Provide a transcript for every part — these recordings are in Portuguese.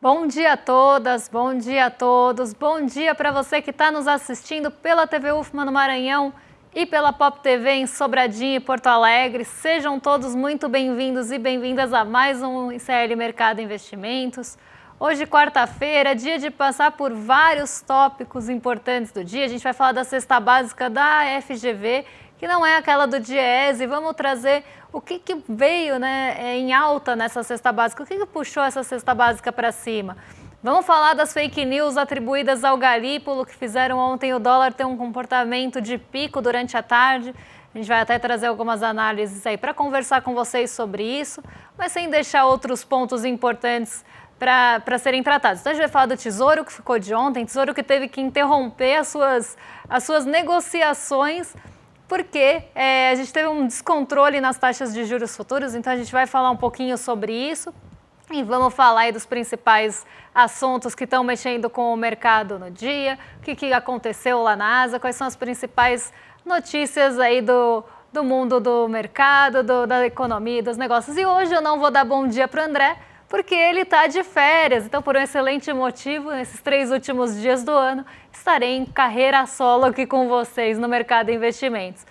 Bom dia a todas, bom dia a todos, bom dia para você que está nos assistindo pela TV UFMA no Maranhão e pela Pop TV em Sobradinho e Porto Alegre. Sejam todos muito bem-vindos e bem-vindas a mais um ICL Mercado Investimentos. Hoje, quarta-feira, é dia de passar por vários tópicos importantes do dia. A gente vai falar da cesta básica da FGV, que não é aquela do Diese. Vamos trazer o que veio em alta nessa cesta básica, o que puxou essa cesta básica para cima. Vamos falar das fake news atribuídas ao Galípolo, que fizeram ontem o dólar ter um comportamento de pico durante a tarde. A gente vai até trazer algumas análises aí para conversar com vocês sobre isso, mas sem deixar outros pontos importantes para serem tratados. Então a gente vai falar do Tesouro, que ficou de ontem, Tesouro que teve que interromper as suas negociações, porque a gente teve um descontrole nas taxas de juros futuros, então a gente vai falar um pouquinho sobre isso e vamos falar aí dos principais assuntos que estão mexendo com o mercado no dia, o que aconteceu lá na Ásia, quais são as principais notícias aí do mundo do mercado, da economia, dos negócios. E hoje eu não vou dar bom dia para o André, porque ele está de férias, então por um excelente motivo, nesses 3 últimos dias do ano, estarei em carreira solo aqui com vocês no Mercado Investimentos.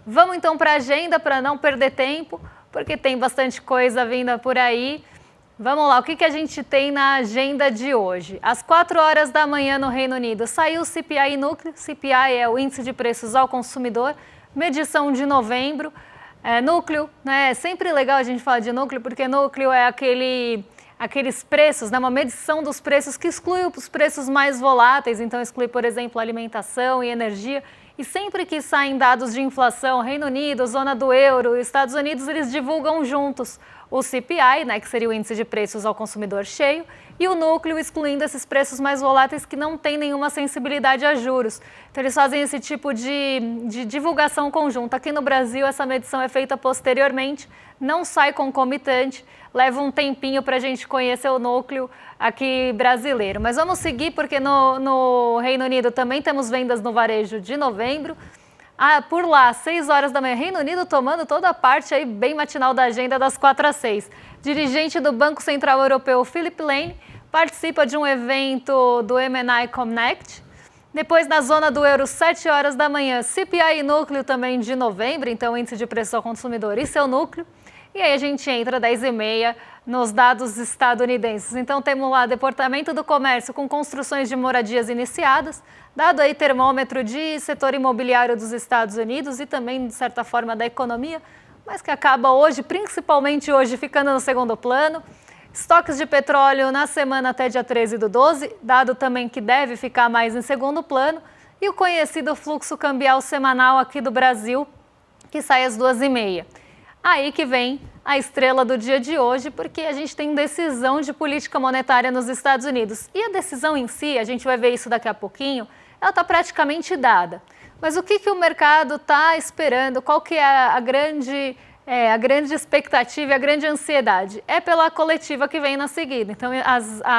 Vamos então para a agenda, para não perder tempo, porque tem bastante coisa vinda por aí. Vamos lá, o que a gente tem na agenda de hoje? Às 4 horas da manhã no Reino Unido, saiu o CPI núcleo. CPI é o Índice de Preços ao Consumidor, medição de novembro. Núcleo, né? É sempre legal a gente falar de núcleo, porque núcleo é aqueles preços, né? Uma medição dos preços que exclui os preços mais voláteis, então exclui, por exemplo, alimentação e energia. E sempre que saem dados de inflação, Reino Unido, zona do euro, Estados Unidos, eles divulgam juntos o CPI, né, que seria o Índice de Preços ao Consumidor cheio, e o núcleo, excluindo esses preços mais voláteis que não têm nenhuma sensibilidade a juros. Então eles fazem esse tipo de divulgação conjunta. Aqui no Brasil essa medição é feita posteriormente, não sai concomitante, leva um tempinho para a gente conhecer o núcleo aqui brasileiro. Mas vamos seguir porque no Reino Unido também temos vendas no varejo de novembro. Por lá, 6 horas da manhã, Reino Unido tomando toda a parte aí bem matinal da agenda das 4 às 6. Dirigente do Banco Central Europeu, Philip Lane, participa de um evento do M&A Connect. Depois, na zona do euro, 7 horas da manhã, CPI núcleo também de novembro, então índice de preço ao consumidor e seu núcleo. E aí a gente entra 10h30 nos dados estadunidenses. Então temos lá Departamento do Comércio com construções de moradias iniciadas, dado aí termômetro de setor imobiliário dos Estados Unidos e também, de certa forma, da economia, mas que acaba hoje, principalmente hoje, ficando no segundo plano. Estoques de petróleo na semana até dia 13/12, dado também que deve ficar mais em segundo plano. E o conhecido fluxo cambial semanal aqui do Brasil, que sai às 2h30. Aí que vem a estrela do dia de hoje, porque a gente tem decisão de política monetária nos Estados Unidos. E a decisão em si, a gente vai ver isso daqui a pouquinho, ela está praticamente dada. Mas o que o mercado está esperando? Qual que é a grande expectativa e a grande ansiedade? É pela coletiva que vem na seguida. Então, às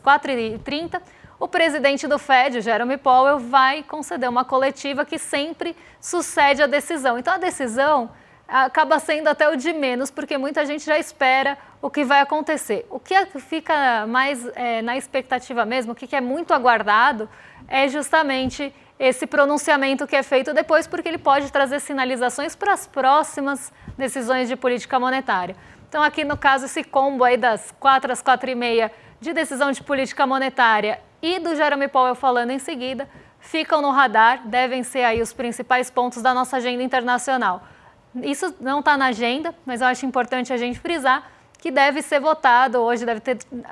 4h30, o presidente do Fed, Jerome Powell, vai conceder uma coletiva que sempre sucede a decisão. Então, a decisão acaba sendo até o de menos, porque muita gente já espera o que vai acontecer. O que fica mais na expectativa mesmo, o que é muito aguardado, é justamente esse pronunciamento que é feito depois, porque ele pode trazer sinalizações para as próximas decisões de política monetária. Então, aqui no caso, esse combo aí das 4 às 4h30 de decisão de política monetária e do Jerome Powell falando em seguida, ficam no radar, devem ser aí os principais pontos da nossa agenda internacional. Isso não está na agenda, mas eu acho importante a gente frisar que deve ser votado, hoje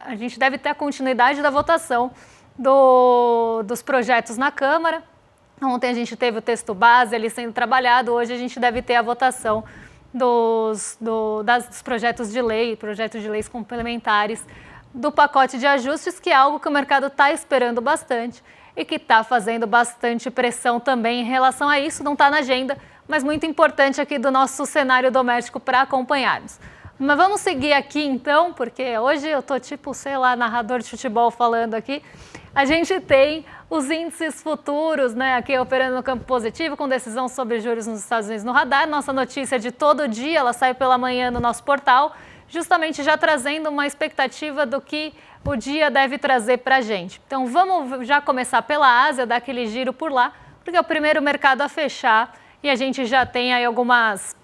a gente deve ter a continuidade da votação dos projetos na Câmara. Ontem a gente teve o texto base ali sendo trabalhado, hoje a gente deve ter a votação dos projetos de leis complementares do pacote de ajustes, que é algo que o mercado está esperando bastante e que está fazendo bastante pressão também em relação a isso. Não está na agenda, mas muito importante aqui do nosso cenário doméstico para acompanharmos. Mas vamos seguir aqui então, porque hoje eu tô tipo, sei lá, narrador de futebol falando aqui. A gente tem os índices futuros, né, aqui operando no campo positivo, com decisão sobre juros nos Estados Unidos no radar. Nossa notícia de todo dia, ela sai pela manhã no nosso portal. justamente já trazendo uma expectativa do que o dia deve trazer para a gente. Então vamos já começar pela Ásia, dar aquele giro por lá, porque é o primeiro mercado a fechar e a gente já tem aí algumas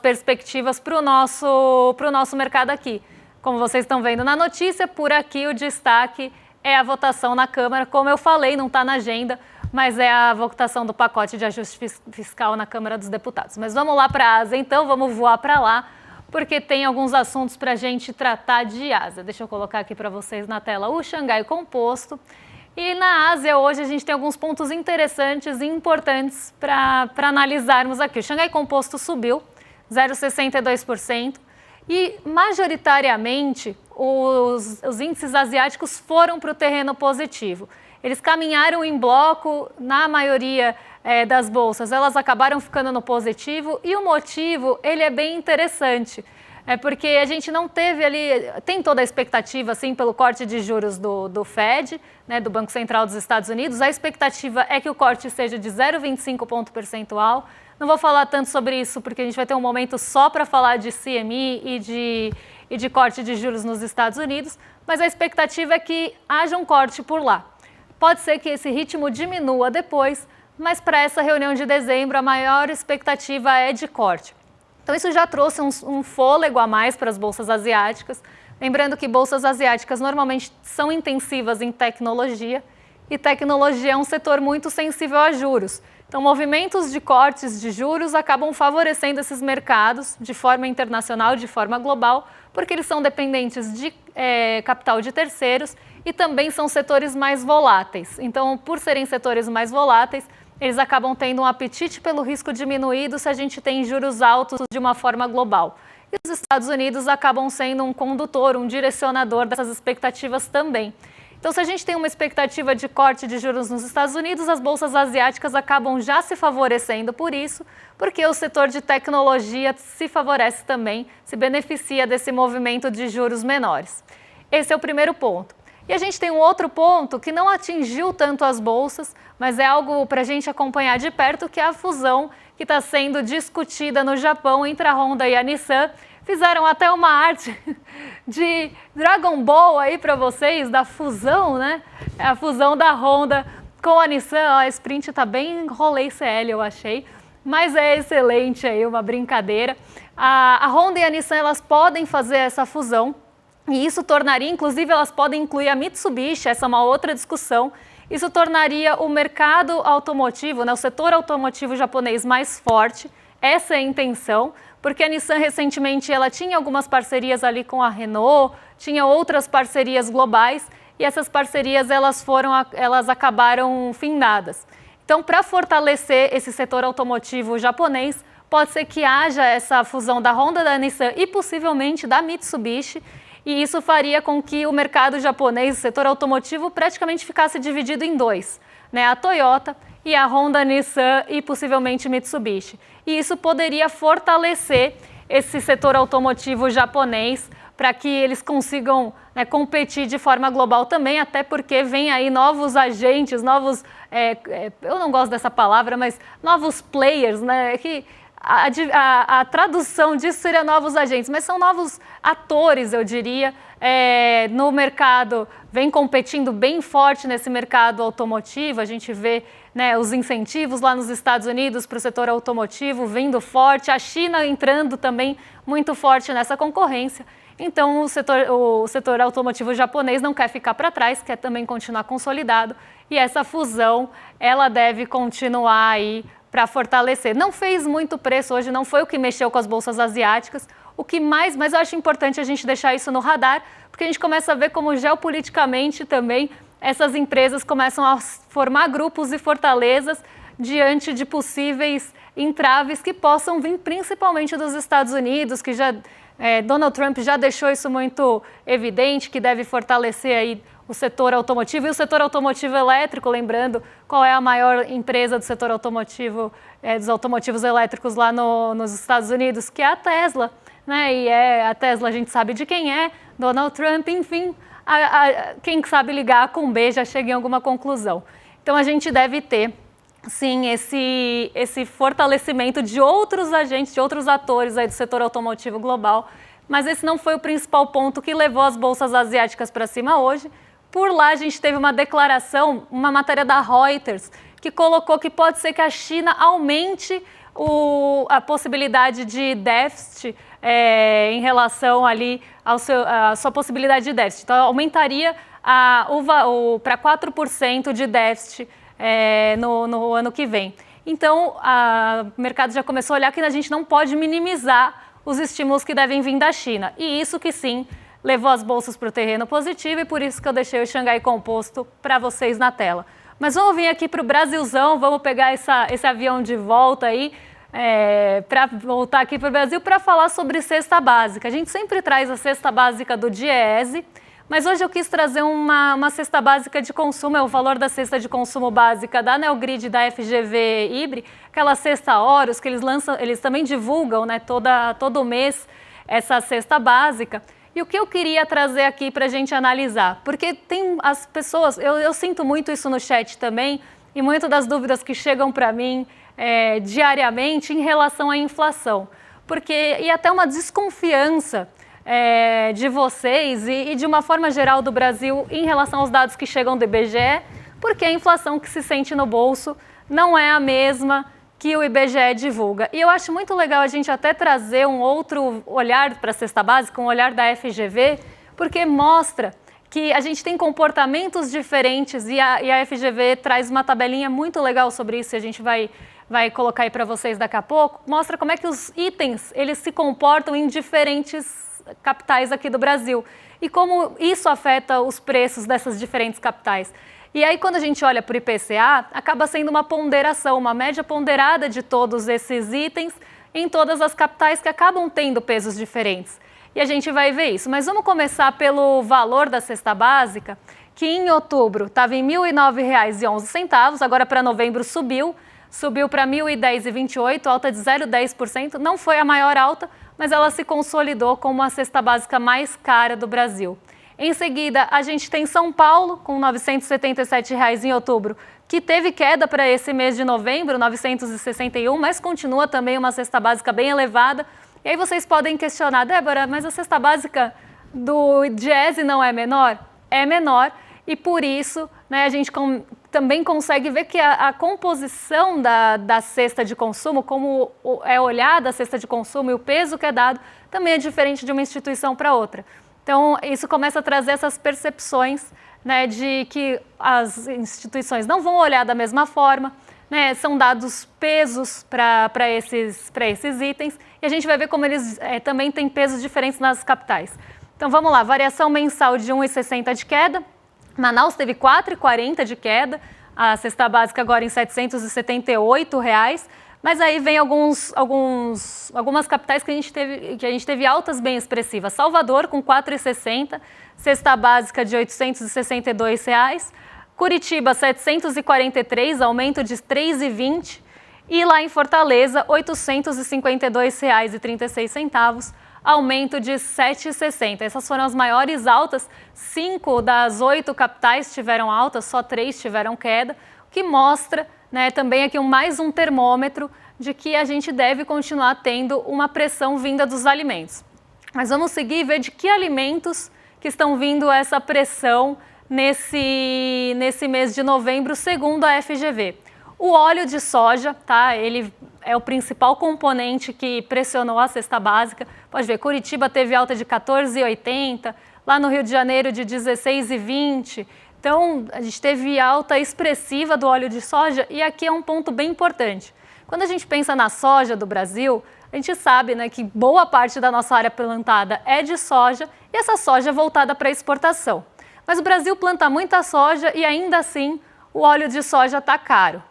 perspectivas para o nosso mercado aqui. Como vocês estão vendo na notícia, por aqui o destaque é a votação na Câmara. Como eu falei, não está na agenda, mas é a votação do pacote de ajuste fiscal na Câmara dos Deputados. Mas vamos lá para a Ásia, então, vamos voar para lá, porque tem alguns assuntos para a gente tratar de Ásia. Deixa eu colocar aqui para vocês na tela o Xangai Composto. E na Ásia hoje a gente tem alguns pontos interessantes e importantes para analisarmos aqui. O Xangai Composto subiu 0,62% e majoritariamente os índices asiáticos foram para o terreno positivo. Eles caminharam em bloco na maioria das bolsas, elas acabaram ficando no positivo e o motivo ele é bem interessante. É porque a gente não teve ali, tem toda a expectativa assim pelo corte de juros do Fed, né, do Banco Central dos Estados Unidos. A expectativa é que o corte seja de 0,25 ponto percentual. Não vou falar tanto sobre isso porque a gente vai ter um momento só para falar de CME e de corte de juros nos Estados Unidos, mas a expectativa é que haja um corte por lá. Pode ser que esse ritmo diminua depois, mas para essa reunião de dezembro a maior expectativa é de corte. Então isso já trouxe um fôlego a mais para as bolsas asiáticas. Lembrando que bolsas asiáticas normalmente são intensivas em tecnologia e tecnologia é um setor muito sensível a juros. Então movimentos de cortes de juros acabam favorecendo esses mercados de forma internacional, de forma global, porque eles são dependentes de capital de terceiros e também são setores mais voláteis. Então, por serem setores mais voláteis, eles acabam tendo um apetite pelo risco diminuído se a gente tem juros altos de uma forma global. E os Estados Unidos acabam sendo um condutor, um direcionador dessas expectativas também. Então, se a gente tem uma expectativa de corte de juros nos Estados Unidos, as bolsas asiáticas acabam já se favorecendo por isso, porque o setor de tecnologia se favorece também, se beneficia desse movimento de juros menores. Esse é o primeiro ponto. E a gente tem um outro ponto que não atingiu tanto as bolsas, mas é algo para a gente acompanhar de perto, que é a fusão que está sendo discutida no Japão entre a Honda e a Nissan. Fizeram até uma arte de Dragon Ball aí para vocês, da fusão, né? A fusão da Honda com a Nissan. Ó, esse print está bem rolê CL, eu achei, mas é excelente aí, uma brincadeira. A Honda e a Nissan, elas podem fazer essa fusão. E isso tornaria, inclusive, elas podem incluir a Mitsubishi, essa é uma outra discussão. Isso tornaria o mercado automotivo, né, o setor automotivo japonês mais forte. Essa é a intenção, porque a Nissan recentemente ela tinha algumas parcerias ali com a Renault, tinha outras parcerias globais e essas parcerias elas acabaram findadas. Então, para fortalecer esse setor automotivo japonês, pode ser que haja essa fusão da Honda, da Nissan e possivelmente da Mitsubishi. E isso faria com que o mercado japonês, o setor automotivo, praticamente ficasse dividido em dois, né? A Toyota e a Honda, Nissan e possivelmente Mitsubishi. E isso poderia fortalecer esse setor automotivo japonês para que eles consigam, né, competir de forma global também, até porque vem aí novos agentes, eu não gosto dessa palavra, mas novos players, né? Que a tradução disso seria novos agentes, mas são novos atores, eu diria, no mercado, vem competindo bem forte nesse mercado automotivo. A gente vê, né, os incentivos lá nos Estados Unidos para o setor automotivo vindo forte, a China entrando também muito forte nessa concorrência. Então o setor automotivo japonês não quer ficar para trás, quer também continuar consolidado e essa fusão ela deve continuar aí para fortalecer. Não fez muito preço hoje, não foi o que mexeu com as bolsas asiáticas. O que mais, mas eu acho importante a gente deixar isso no radar, porque a gente começa a ver como geopoliticamente também essas empresas começam a formar grupos e fortalezas diante de possíveis entraves que possam vir principalmente dos Estados Unidos, que já Donald Trump já deixou isso muito evidente, que deve fortalecer aí o setor automotivo e o setor automotivo elétrico, lembrando qual é a maior empresa do setor automotivo, dos automotivos elétricos lá nos Estados Unidos, que é a Tesla, né? E a Tesla a gente sabe de quem é, Donald Trump, enfim, quem sabe ligar com B já chega em alguma conclusão. Então a gente deve ter, sim, esse fortalecimento de outros agentes, de outros atores aí do setor automotivo global, mas esse não foi o principal ponto que levou as bolsas asiáticas para cima hoje. Por lá a gente teve uma declaração, uma matéria da Reuters, que colocou que pode ser que a China aumente a possibilidade de déficit em relação ali à sua possibilidade de déficit. Então, aumentaria para 4% de déficit no ano que vem. Então, o mercado já começou a olhar que a gente não pode minimizar os estímulos que devem vir da China. E isso que sim levou as bolsas para o terreno positivo e por isso que eu deixei o Xangai Composto para vocês na tela. Mas vamos vir aqui para o Brasilzão, vamos pegar esse avião de volta aí, para voltar aqui para o Brasil para falar sobre cesta básica. A gente sempre traz a cesta básica do Diese, mas hoje eu quis trazer uma cesta básica de consumo, é o valor da cesta de consumo básica da Neogrid, da FGV Ibri, aquela cesta Horus que eles também divulgam, né, todo mês essa cesta básica. E o que eu queria trazer aqui para a gente analisar? Porque tem as pessoas, eu sinto muito isso no chat também, e muitas das dúvidas que chegam para mim diariamente em relação à inflação. E até uma desconfiança de vocês e de uma forma geral do Brasil em relação aos dados que chegam do IBGE, porque a inflação que se sente no bolso não é a mesma que o IBGE divulga. E eu acho muito legal a gente até trazer um outro olhar para a cesta básica, um olhar da FGV, porque mostra que a gente tem comportamentos diferentes e a FGV traz uma tabelinha muito legal sobre isso, e a gente vai colocar aí para vocês daqui a pouco, mostra como é que os itens eles se comportam em diferentes capitais aqui do Brasil e como isso afeta os preços dessas diferentes capitais. E aí, quando a gente olha para o IPCA, acaba sendo uma ponderação, uma média ponderada de todos esses itens em todas as capitais que acabam tendo pesos diferentes. E a gente vai ver isso. Mas vamos começar pelo valor da cesta básica, que em outubro estava em R$ 1.009,11, agora para novembro subiu para R$ 1.010,28, alta de 0,10%. Não foi a maior alta, mas ela se consolidou como a cesta básica mais cara do Brasil. Em seguida, a gente tem São Paulo, com R$ 977 em outubro, que teve queda para esse mês de novembro, 961, mas continua também uma cesta básica bem elevada. E aí vocês podem questionar, Débora, mas a cesta básica do Diese não é menor? É menor, e por isso, né, a gente também consegue ver que a composição da cesta de consumo, como é olhada a cesta de consumo e o peso que é dado, também é diferente de uma instituição para outra. Então, isso começa a trazer essas percepções, né, de que as instituições não vão olhar da mesma forma, né, são dados pesos para esses itens, e a gente vai ver como eles também têm pesos diferentes nas capitais. Então, vamos lá, variação mensal de 1,60 de queda, Manaus teve 4,40 de queda, a cesta básica agora em R$ 778, mas aí vem algumas capitais que a gente teve altas bem expressivas. Salvador com 4,60, cesta básica de R$ 862, Curitiba 743, aumento de 3,20, e lá em Fortaleza R$ 852,36, aumento de 7,60. Essas foram as maiores altas, 5 das 8 capitais tiveram alta, só 3 tiveram queda, o que mostra, né, também aqui mais um termômetro de que a gente deve continuar tendo uma pressão vinda dos alimentos. Mas vamos seguir e ver de que alimentos que estão vindo essa pressão nesse mês de novembro, segundo a FGV. O óleo de soja, tá? Ele é o principal componente que pressionou a cesta básica. Pode ver, Curitiba teve alta de 14,80, lá no Rio de Janeiro de 16,20. Então, a gente teve alta expressiva do óleo de soja e aqui é um ponto bem importante. Quando a gente pensa na soja do Brasil, a gente sabe, né, que boa parte da nossa área plantada é de soja e essa soja é voltada para exportação. Mas o Brasil planta muita soja e ainda assim o óleo de soja está caro.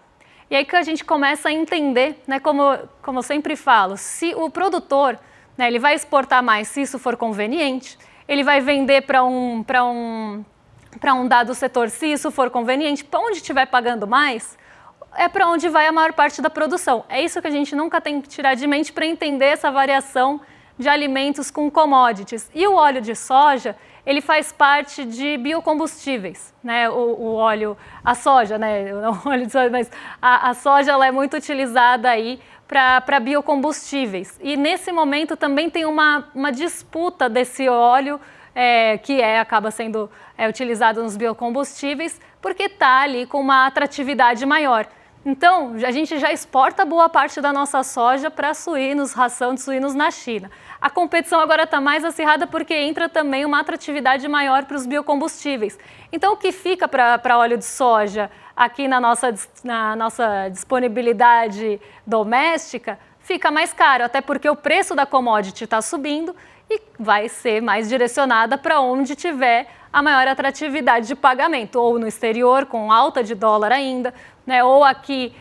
E aí que a gente começa a entender, né, como eu sempre falo, se o produtor, né, ele vai exportar mais se isso for conveniente, ele vai vender para um dado setor se isso for conveniente, para onde estiver pagando mais, é para onde vai a maior parte da produção. É isso que a gente nunca tem que tirar de mente para entender essa variação de alimentos com commodities. E o óleo de soja, ele faz parte de biocombustíveis, né? O óleo, a soja, né? Não o óleo de soja, mas a soja ela é muito utilizada aí para biocombustíveis. E nesse momento também tem uma disputa desse óleo que acaba sendo utilizado nos biocombustíveis, porque está ali com uma atratividade maior. Então, a gente já exporta boa parte da nossa soja para suínos, ração de suínos na China. A competição agora está mais acirrada porque entra também uma atratividade maior para os biocombustíveis. Então, o que fica para óleo de soja aqui na nossa disponibilidade doméstica fica mais caro, até porque o preço da commodity está subindo e vai ser mais direcionada para onde tiver a maior atratividade de pagamento, ou no exterior, com alta de dólar ainda, né, ou aqui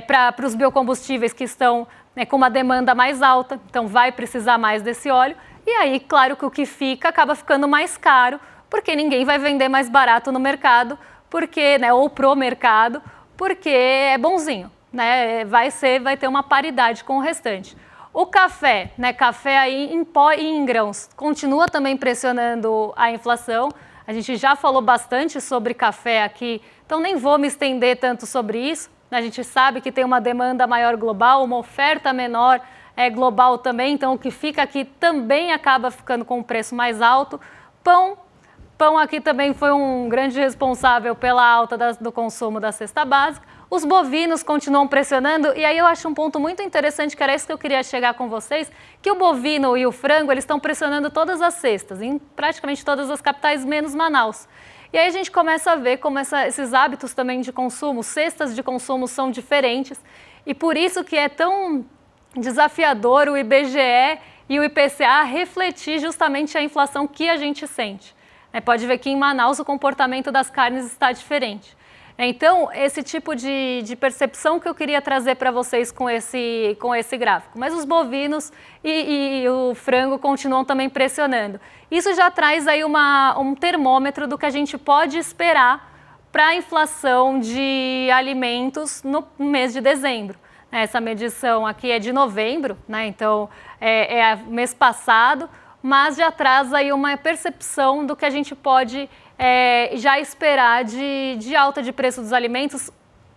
para os biocombustíveis que estão com uma demanda mais alta, então vai precisar mais desse óleo. E aí, claro que o que fica acaba ficando mais caro, porque ninguém vai vender mais barato no mercado, porque, ou pro mercado, porque é bonzinho, né, vai ter uma paridade com o restante. O café, café aí em pó e em grãos, continua também pressionando a inflação. A gente já falou bastante sobre café aqui, então nem vou me estender tanto sobre isso. A gente sabe que tem uma demanda maior global, uma oferta menor global também, então o que fica aqui também acaba ficando com um preço mais alto. Pão aqui também foi um grande responsável pela alta do consumo da cesta básica. Os bovinos continuam pressionando, e aí eu acho um ponto muito interessante, que era isso que eu queria chegar com vocês, que o bovino e o frango, eles estão pressionando todas as cestas, em praticamente todas as capitais, menos Manaus. E aí a gente começa a ver como esses hábitos também de consumo, cestas de consumo são diferentes, e por isso que é tão desafiador o IBGE e o IPCA refletir justamente a inflação que a gente sente. Pode ver que em Manaus o comportamento das carnes está diferente. Então, esse tipo de percepção que eu queria trazer para vocês com esse gráfico. Mas os bovinos e o frango continuam também pressionando. Isso já traz aí um termômetro do que a gente pode esperar para a inflação de alimentos no mês de dezembro. Essa medição aqui é de novembro, então é mês passado, mas já traz aí uma percepção do que a gente pode já esperar de alta de preço dos alimentos.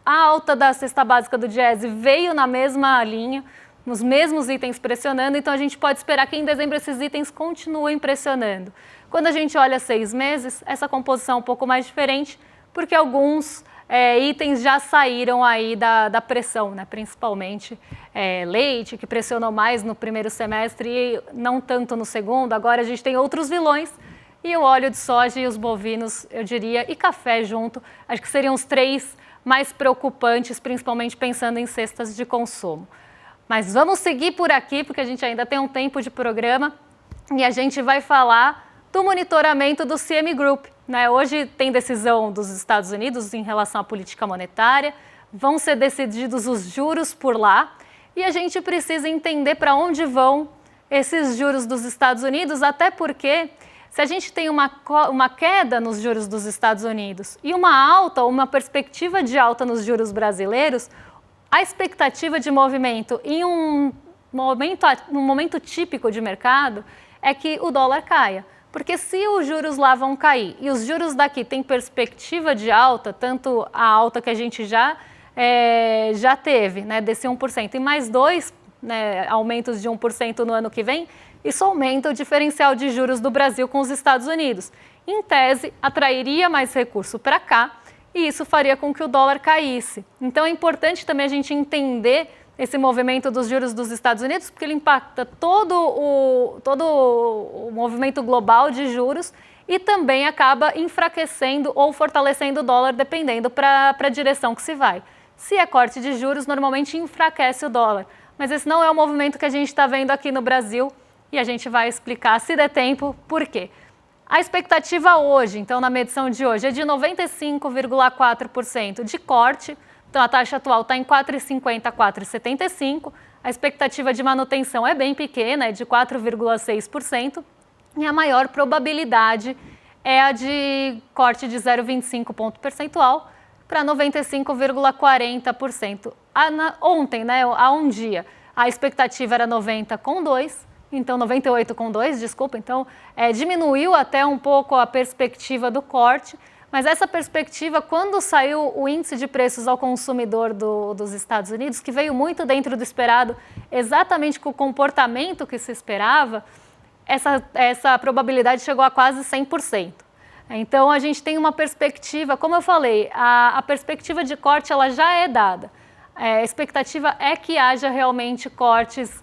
A alta da cesta básica do Diese veio na mesma linha, nos mesmos itens pressionando, então a gente pode esperar que em dezembro esses itens continuem pressionando. Quando a gente olha 6 meses, essa composição é um pouco mais diferente, porque alguns itens já saíram aí da pressão, principalmente leite, que pressionou mais no primeiro semestre e não tanto no segundo. Agora a gente tem outros vilões, e o óleo de soja e os bovinos, eu diria, e café junto, acho que seriam os 3 mais preocupantes, principalmente pensando em cestas de consumo. Mas vamos seguir por aqui, porque a gente ainda tem um tempo de programa, e a gente vai falar do monitoramento do CME Group. Hoje tem decisão dos Estados Unidos em relação à política monetária, vão ser decididos os juros por lá, e a gente precisa entender para onde vão esses juros dos Estados Unidos, até porque se a gente tem uma queda nos juros dos Estados Unidos e uma perspectiva de alta nos juros brasileiros, a expectativa de movimento em um momento típico de mercado é que o dólar caia. Porque se os juros lá vão cair e os juros daqui têm perspectiva de alta, tanto a alta que a gente já teve, desse 1%, e mais 2 aumentos de 1% no ano que vem, isso aumenta o diferencial de juros do Brasil com os Estados Unidos. Em tese, atrairia mais recurso para cá e isso faria com que o dólar caísse. Então é importante também a gente entender esse movimento dos juros dos Estados Unidos, porque ele impacta todo o movimento global de juros e também acaba enfraquecendo ou fortalecendo o dólar, dependendo para a direção que se vai. Se é corte de juros, normalmente enfraquece o dólar, mas esse não é o movimento que a gente está vendo aqui no Brasil e a gente vai explicar, se der tempo, por quê. A expectativa hoje, então na medição de hoje, é de 95,4% de corte. Então, a taxa atual está em 4,50 a 4,75. A expectativa de manutenção é bem pequena, é de 4,6%. E a maior probabilidade é a de corte de 0,25 ponto percentual para 95,40%. Ontem, há um dia, a expectativa era 90,2%. Então, 98,2%, desculpa. Então, diminuiu até um pouco a perspectiva do corte, Mas essa perspectiva, quando saiu o índice de preços ao consumidor dos Estados Unidos, que veio muito dentro do esperado, exatamente com o comportamento que se esperava, essa probabilidade chegou a quase 100%. Então, a gente tem uma perspectiva, como eu falei, a perspectiva de corte ela já é dada. A expectativa é que haja realmente cortes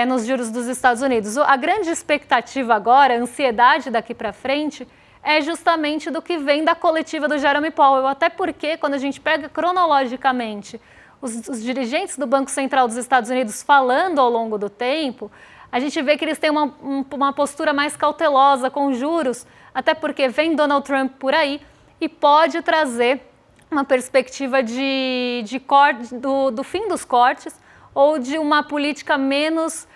nos juros dos Estados Unidos. A grande expectativa agora, a ansiedade daqui para frente, é justamente do que vem da coletiva do Jerome Powell, até porque quando a gente pega cronologicamente os dirigentes do Banco Central dos Estados Unidos falando ao longo do tempo, a gente vê que eles têm uma postura mais cautelosa com juros, até porque vem Donald Trump por aí e pode trazer uma perspectiva de corte, do fim dos cortes ou de uma política menos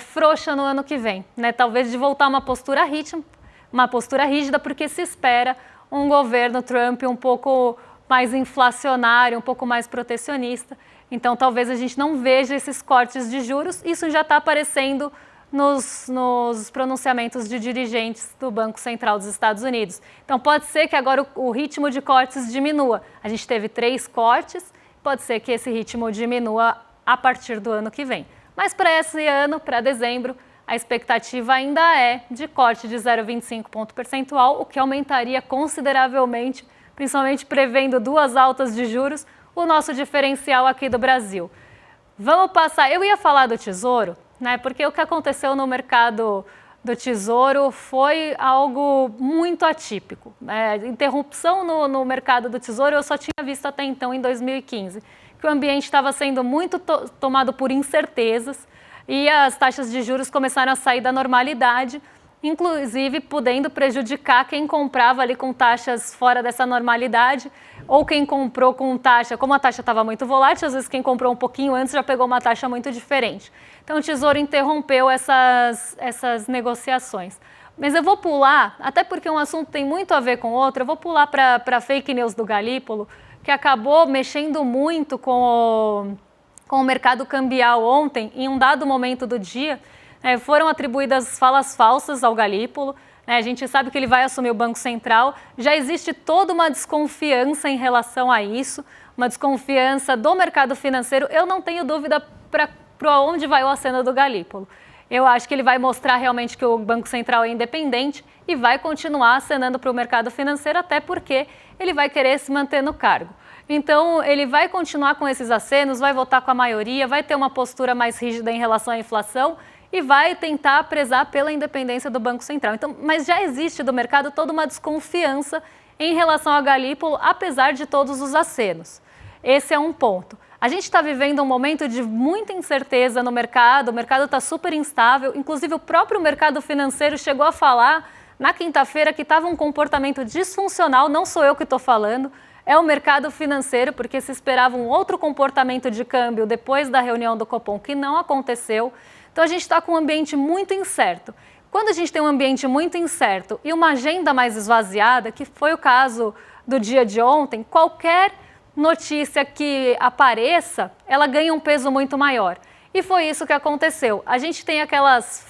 frouxa no ano que vem, né? Talvez de voltar uma postura rígida, porque se espera um governo Trump um pouco mais inflacionário, um pouco mais protecionista. Então, talvez a gente não veja esses cortes de juros. Isso já está aparecendo nos pronunciamentos de dirigentes do Banco Central dos Estados Unidos. Então, pode ser que agora o ritmo de cortes diminua. A gente teve 3 cortes, pode ser que esse ritmo diminua a partir do ano que vem. Mas para esse ano, para dezembro, a expectativa ainda é de corte de 0,25 ponto percentual, o que aumentaria consideravelmente, principalmente prevendo 2 altas de juros, o nosso diferencial aqui do Brasil. Vamos passar, eu ia falar do Tesouro, né, porque o que aconteceu no mercado do Tesouro foi algo muito atípico. Interrupção no mercado do Tesouro eu só tinha visto até então em 2015, que o ambiente estava sendo muito tomado por incertezas, e as taxas de juros começaram a sair da normalidade, inclusive podendo prejudicar quem comprava ali com taxas fora dessa normalidade, ou quem comprou com taxa, como a taxa estava muito volátil, às vezes quem comprou um pouquinho antes já pegou uma taxa muito diferente. Então o Tesouro interrompeu essas negociações. Mas eu vou pular, até porque um assunto tem muito a ver com outro, eu vou pular para a fake news do Galípolo, que acabou mexendo muito com o mercado cambial ontem, em um dado momento do dia, foram atribuídas falas falsas ao Galípolo. A gente sabe que ele vai assumir o Banco Central. Já existe toda uma desconfiança em relação a isso, uma desconfiança do mercado financeiro. Eu não tenho dúvida para onde vai o aceno do Galípolo. Eu acho que ele vai mostrar realmente que o Banco Central é independente e vai continuar acenando para o mercado financeiro, até porque ele vai querer se manter no cargo. Então, ele vai continuar com esses acenos, vai votar com a maioria, vai ter uma postura mais rígida em relação à inflação e vai tentar prezar pela independência do Banco Central. Então, mas já existe do mercado toda uma desconfiança em relação ao Galípolo, apesar de todos os acenos. Esse é um ponto. A gente está vivendo um momento de muita incerteza no mercado, o mercado está super instável, inclusive o próprio mercado financeiro chegou a falar na quinta-feira que estava um comportamento disfuncional, não sou eu que estou falando, é o mercado financeiro, porque se esperava um outro comportamento de câmbio depois da reunião do Copom, que não aconteceu. Então, a gente está com um ambiente muito incerto. Quando a gente tem um ambiente muito incerto e uma agenda mais esvaziada, que foi o caso do dia de ontem, qualquer notícia que apareça, ela ganha um peso muito maior. E foi isso que aconteceu. A gente tem aquelas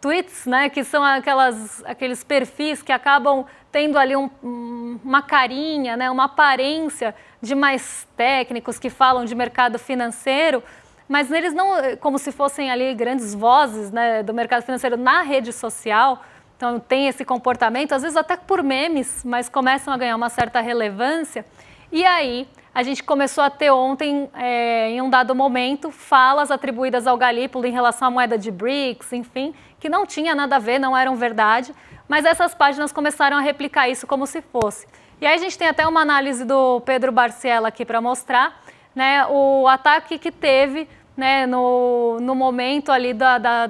tweets, né, que são aqueles perfis que acabam tendo ali uma carinha, né, uma aparência de mais técnicos que falam de mercado financeiro, mas eles não, como se fossem ali grandes vozes, né, do mercado financeiro na rede social. Então tem esse comportamento, às vezes até por memes, mas começam a ganhar uma certa relevância. E aí a gente começou a ter ontem, em um dado momento, falas atribuídas ao Galípolo em relação à moeda de BRICS, enfim, que não tinha nada a ver, não eram verdade, mas essas páginas começaram a replicar isso como se fosse. E aí a gente tem até uma análise do Pedro Barciela aqui para mostrar, né, o ataque que teve, né, no momento ali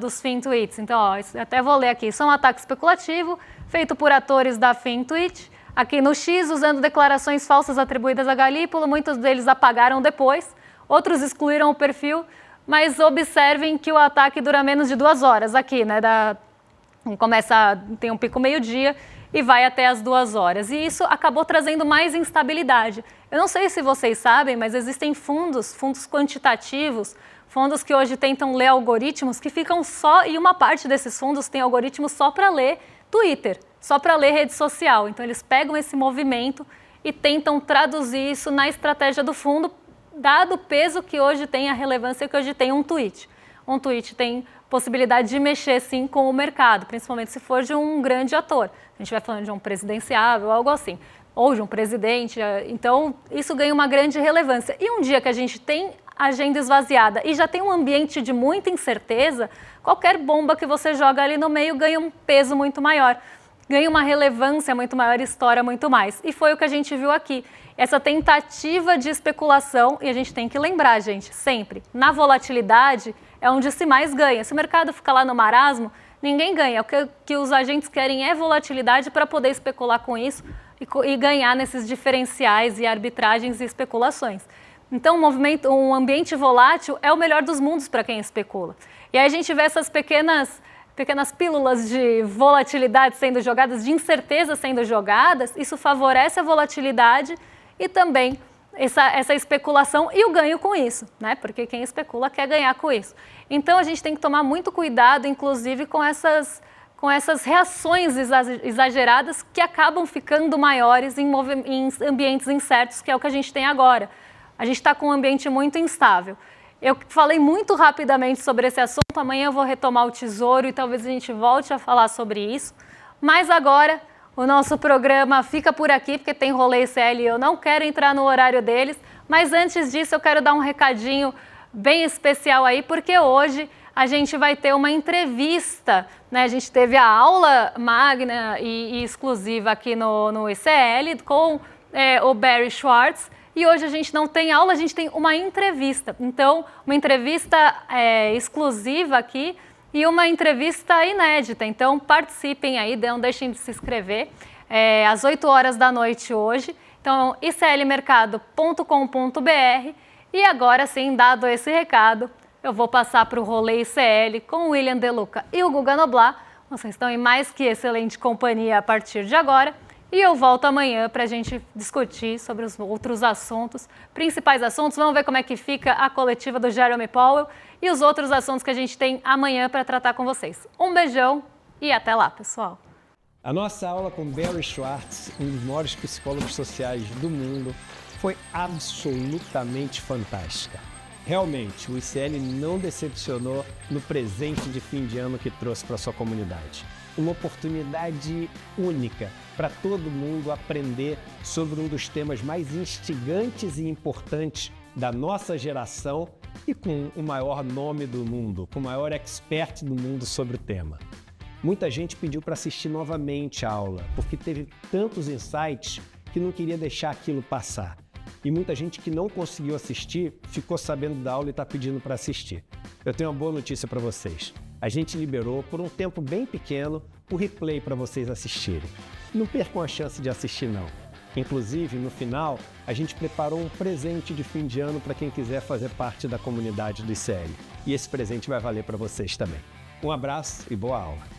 dos FinTweets. Então, ó, até vou ler aqui. Isso é um ataque especulativo feito por atores da FinTweet, aqui no X, usando declarações falsas atribuídas a Galípolo. Muitos deles apagaram depois, outros excluíram o perfil, mas observem que o ataque dura menos de 2 horas aqui, né? Tem um pico meio-dia e vai até as 2 horas. E isso acabou trazendo mais instabilidade. Eu não sei se vocês sabem, mas existem fundos quantitativos, fundos que hoje tentam ler algoritmos que ficam só, e uma parte desses fundos tem algoritmos só para ler Twitter. só para ler rede social. Então eles pegam esse movimento e tentam traduzir isso na estratégia do fundo, dado o peso que hoje tem, a relevância que hoje tem um tweet. Um tweet tem possibilidade de mexer, sim, com o mercado, principalmente se for de um grande ator. A gente vai falando de um presidenciável, algo assim, ou de um presidente. Então, isso ganha uma grande relevância. E um dia que a gente tem agenda esvaziada e já tem um ambiente de muita incerteza, qualquer bomba que você joga ali no meio ganha um peso muito maior, ganha uma relevância muito maior, estoura muito mais. E foi o que a gente viu aqui. Essa tentativa de especulação, e a gente tem que lembrar, gente, sempre, na volatilidade é onde se mais ganha. Se o mercado ficar lá no marasmo, ninguém ganha. O que os agentes querem é volatilidade para poder especular com isso e ganhar nesses diferenciais e arbitragens e especulações. Então, um ambiente volátil é o melhor dos mundos para quem especula. E aí a gente vê essas pequenas pílulas de volatilidade sendo jogadas, de incerteza sendo jogadas, isso favorece a volatilidade e também essa especulação e o ganho com isso, né? Porque quem especula quer ganhar com isso. Então a gente tem que tomar muito cuidado, inclusive, com essas reações exageradas que acabam ficando maiores em ambientes incertos, que é o que a gente tem agora. A gente está com um ambiente muito instável. Eu falei muito rapidamente sobre esse assunto, amanhã eu vou retomar o Tesouro e talvez a gente volte a falar sobre isso. Mas agora o nosso programa fica por aqui, porque tem Rolê ICL e eu não quero entrar no horário deles. Mas antes disso eu quero dar um recadinho bem especial aí, porque hoje a gente vai ter uma entrevista, né? A gente teve a aula magna e exclusiva aqui no ICL com o Barry Schwartz. E hoje a gente não tem aula, a gente tem uma entrevista. Então, uma entrevista exclusiva aqui e uma entrevista inédita. Então, participem aí, não deixem de se inscrever. Às 8 horas da noite hoje. Então, iclmercado.com.br. E agora sim, dado esse recado, eu vou passar para o Rolê ICL com o William De Luca e o Guga Noblat. Vocês estão em mais que excelente companhia a partir de agora. E eu volto amanhã para a gente discutir sobre os outros assuntos, principais assuntos. Vamos ver como é que fica a coletiva do Jeremy Powell e os outros assuntos que a gente tem amanhã para tratar com vocês. Um beijão e até lá, pessoal. A nossa aula com Barry Schwartz, um dos maiores psicólogos sociais do mundo, foi absolutamente fantástica. Realmente, o ICL não decepcionou no presente de fim de ano que trouxe para a sua comunidade. Uma oportunidade única para todo mundo aprender sobre um dos temas mais instigantes e importantes da nossa geração e com o maior nome do mundo, com o maior expert do mundo sobre o tema. Muita gente pediu para assistir novamente a aula, porque teve tantos insights que não queria deixar aquilo passar. E muita gente que não conseguiu assistir ficou sabendo da aula e está pedindo para assistir. Eu tenho uma boa notícia para vocês. A gente liberou, por um tempo bem pequeno, o replay para vocês assistirem. Não percam a chance de assistir, não. Inclusive, no final, a gente preparou um presente de fim de ano para quem quiser fazer parte da comunidade do ICL. E esse presente vai valer para vocês também. Um abraço e boa aula!